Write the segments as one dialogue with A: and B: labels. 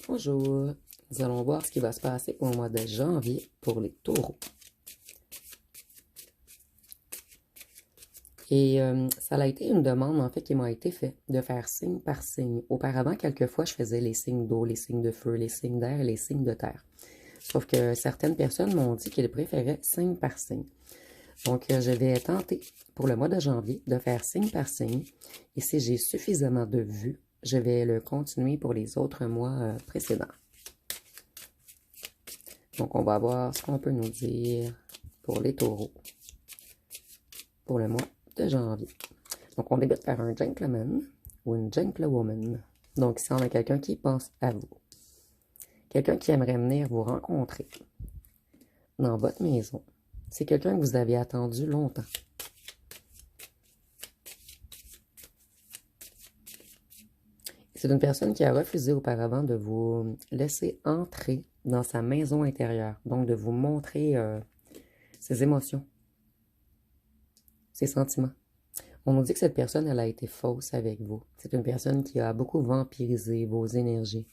A: Bonjour, nous allons voir ce qui va se passer au mois de janvier pour les taureaux. Et ça a été une demande en fait qui m'a été faite de faire signe par signe. Auparavant, quelquefois, je faisais les signes d'eau, les signes de feu, les signes d'air et les signes de terre. Sauf que certaines personnes m'ont dit qu'ils préféraient signe par signe. Donc, je vais tenter pour le mois de janvier de faire signe par signe. Et si j'ai suffisamment de vues, je vais le continuer pour les autres mois précédents. Donc, on va voir ce qu'on peut nous dire pour les taureaux pour le mois de janvier. Donc, on débute par un gentleman ou une gentlewoman. Donc, ici, on a quelqu'un qui pense à vous. Quelqu'un qui aimerait venir vous rencontrer dans votre maison. C'est quelqu'un que vous avez attendu longtemps. C'est une personne qui a refusé auparavant de vous laisser entrer dans sa maison intérieure. Donc, de vous montrer ses émotions, ses sentiments. On nous dit que cette personne, elle a été fausse avec vous. C'est une personne qui a beaucoup vampirisé vos énergies.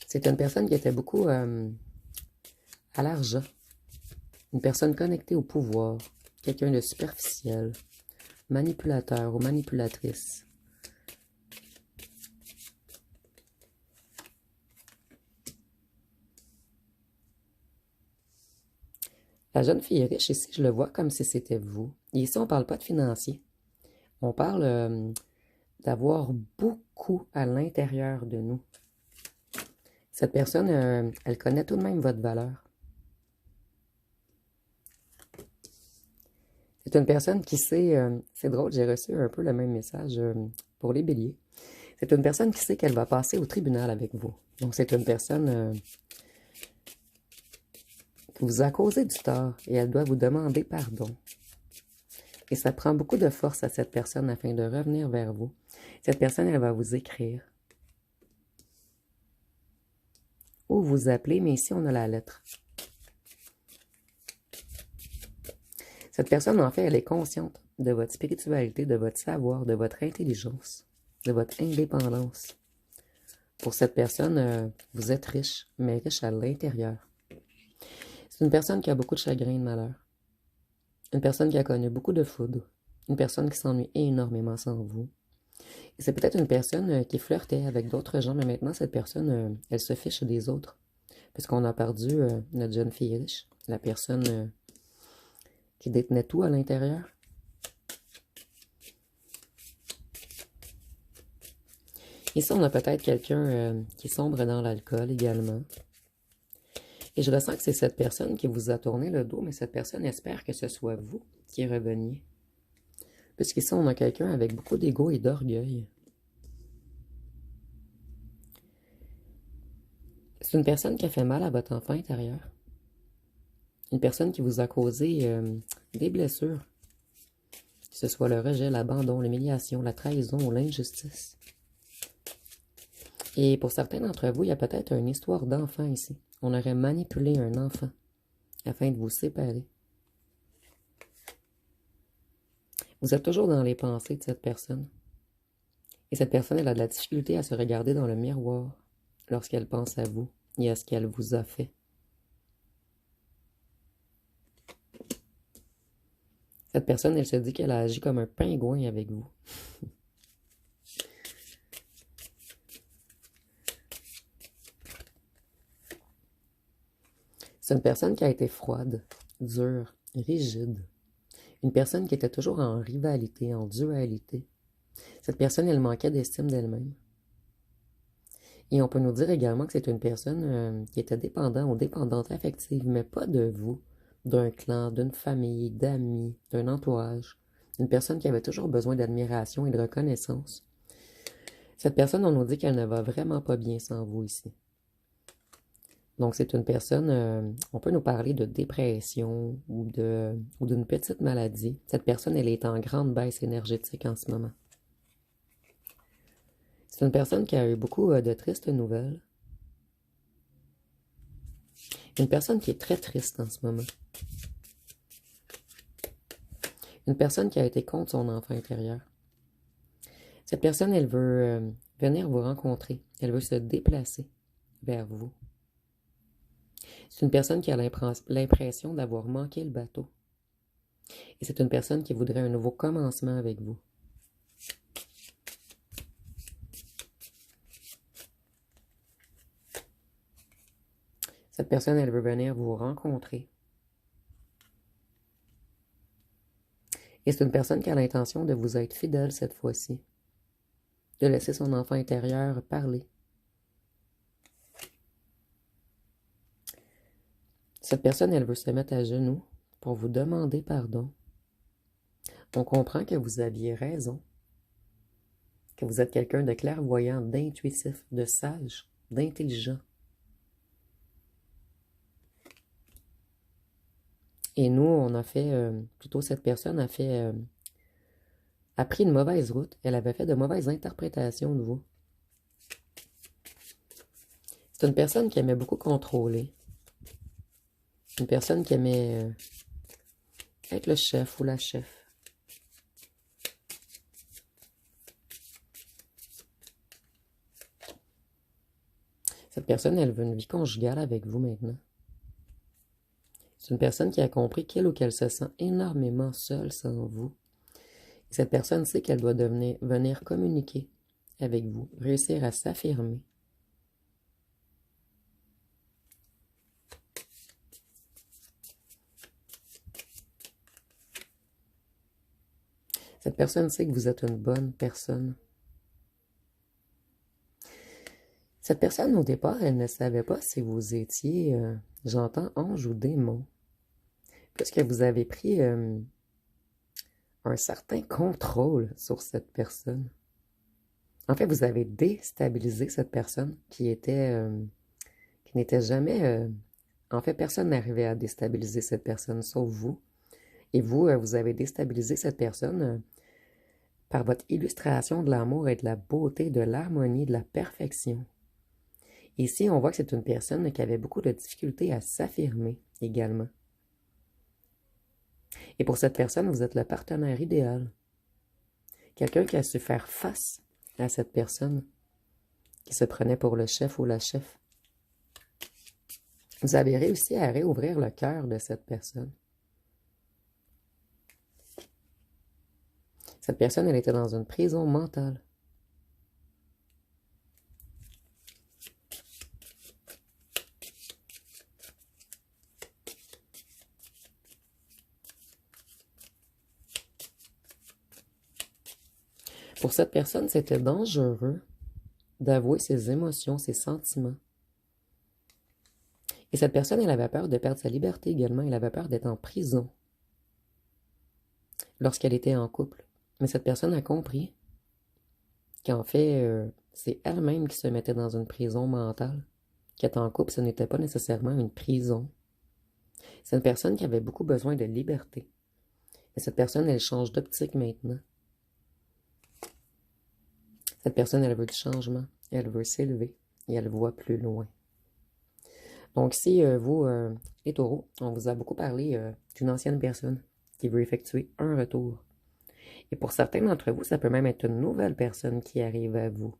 A: C'est une personne qui était beaucoup à l'argent. Une personne connectée au pouvoir. Quelqu'un de superficiel. Manipulateur ou manipulatrice. La jeune fille riche, ici, je le vois comme si c'était vous. Et ici, on ne parle pas de financier. On parle d'avoir beaucoup à l'intérieur de nous. Cette personne, elle connaît tout de même votre valeur. C'est une personne qui sait... c'est drôle, j'ai reçu un peu le même message pour les béliers. C'est une personne qui sait qu'elle va passer au tribunal avec vous. Donc, c'est une personne... qui vous a causé du tort et elle doit vous demander pardon. Et ça prend beaucoup de force à cette personne afin de revenir vers vous. Cette personne, elle va vous écrire. Ou vous appeler, mais ici, on a la lettre. Cette personne, en fait, elle est consciente de votre spiritualité, de votre savoir, de votre intelligence, de votre indépendance. Pour cette personne, vous êtes riche, mais riche à l'intérieur. C'est une personne qui a beaucoup de chagrin et de malheur. Une personne qui a connu beaucoup de foudre. Une personne qui s'ennuie énormément sans vous. Et c'est peut-être une personne qui flirtait avec d'autres gens, mais maintenant, cette personne, elle se fiche des autres. Puisqu'on a perdu notre jeune fille riche. La personne qui détenait tout à l'intérieur. Ici, on a peut-être quelqu'un qui sombre dans l'alcool également. Et je ressens que c'est cette personne qui vous a tourné le dos, mais cette personne espère que ce soit vous qui reveniez. Puisqu'ici, on a quelqu'un avec beaucoup d'ego et d'orgueil. C'est une personne qui a fait mal à votre enfant intérieur. Une personne qui vous a causé des blessures. Que ce soit le rejet, l'abandon, l'humiliation, la trahison ou l'injustice. Et pour certains d'entre vous, il y a peut-être une histoire d'enfant ici. On aurait manipulé un enfant afin de vous séparer. Vous êtes toujours dans les pensées de cette personne. Et cette personne, elle a de la difficulté à se regarder dans le miroir lorsqu'elle pense à vous et à ce qu'elle vous a fait. Cette personne, elle se dit qu'elle a agi comme un pingouin avec vous. C'est une personne qui a été froide, dure, rigide. Une personne qui était toujours en rivalité, en dualité. Cette personne, elle manquait d'estime d'elle-même. Et on peut nous dire également que c'est une personne qui était dépendante ou dépendante affective, mais pas de vous, d'un clan, d'une famille, d'amis, d'un entourage. Une personne qui avait toujours besoin d'admiration et de reconnaissance. Cette personne, on nous dit qu'elle ne va vraiment pas bien sans vous ici. Donc, c'est une personne, on peut nous parler de dépression ou d'une petite maladie. Cette personne, elle est en grande baisse énergétique en ce moment. C'est une personne qui a eu beaucoup de tristes nouvelles. Une personne qui est très triste en ce moment. Une personne qui a été contre son enfant intérieur. Cette personne, elle veut venir vous rencontrer. Elle veut se déplacer vers vous. C'est une personne qui a l'impression d'avoir manqué le bateau. Et c'est une personne qui voudrait un nouveau commencement avec vous. Cette personne, elle veut venir vous rencontrer. Et c'est une personne qui a l'intention de vous être fidèle cette fois-ci. De laisser son enfant intérieur parler. Cette personne, elle veut se mettre à genoux pour vous demander pardon. On comprend que vous aviez raison. Que vous êtes quelqu'un de clairvoyant, d'intuitif, de sage, d'intelligent. Et nous, on a fait, plutôt cette personne a pris une mauvaise route. Elle avait fait de mauvaises interprétations de vous. C'est une personne qui aimait beaucoup contrôler. Une personne qui aimait être le chef ou la chef. Cette personne, elle veut une vie conjugale avec vous maintenant. C'est une personne qui a compris qu'il ou qu'elle se sent énormément seule sans vous. Et cette personne sait qu'elle doit venir communiquer avec vous, réussir à s'affirmer. Cette personne sait que vous êtes une bonne personne. Cette personne, au départ, elle ne savait pas si vous étiez, j'entends, ange ou démon. Puisque vous avez pris un certain contrôle sur cette personne. En fait, vous avez déstabilisé cette personne qui n'était jamais... en fait, personne n'arrivait à déstabiliser cette personne, sauf vous. Et vous, vous avez déstabilisé cette personne par votre illustration de l'amour et de la beauté, de l'harmonie, de la perfection. Ici, on voit que c'est une personne qui avait beaucoup de difficultés à s'affirmer également. Et pour cette personne, vous êtes le partenaire idéal. Quelqu'un qui a su faire face à cette personne qui se prenait pour le chef ou la chef. Vous avez réussi à réouvrir le cœur de cette personne. Cette personne, elle était dans une prison mentale. Pour cette personne, c'était dangereux d'avouer ses émotions, ses sentiments. Et cette personne, elle avait peur de perdre sa liberté également. Elle avait peur d'être en prison lorsqu'elle était en couple. Mais cette personne a compris qu'en fait, c'est elle-même qui se mettait dans une prison mentale. Qu'être en couple, ce n'était pas nécessairement une prison. C'est une personne qui avait beaucoup besoin de liberté. Et cette personne, elle change d'optique maintenant. Cette personne, elle veut du changement. Elle veut s'élever. Et elle voit plus loin. Donc, si vous, les taureaux, on vous a beaucoup parlé d'une ancienne personne qui veut effectuer un retour. Et pour certains d'entre vous, ça peut même être une nouvelle personne qui arrive à vous.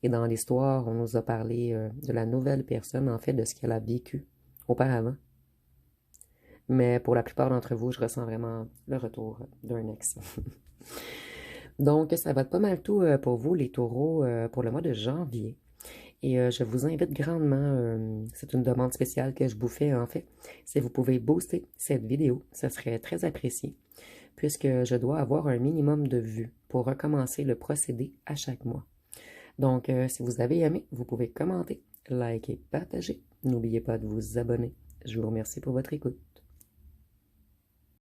A: Et dans l'histoire, on nous a parlé de la nouvelle personne, en fait, de ce qu'elle a vécu auparavant. Mais pour la plupart d'entre vous, je ressens vraiment le retour d'un ex. Donc, ça va être pas mal tout pour vous, les taureaux, pour le mois de janvier. Et je vous invite grandement, c'est une demande spéciale que je vous fais en fait, si vous pouvez booster cette vidéo, ça serait très apprécié, puisque je dois avoir un minimum de vues pour recommencer le procédé à chaque mois. Donc, si vous avez aimé, vous pouvez commenter, liker, partager. N'oubliez pas de vous abonner. Je vous remercie pour votre écoute.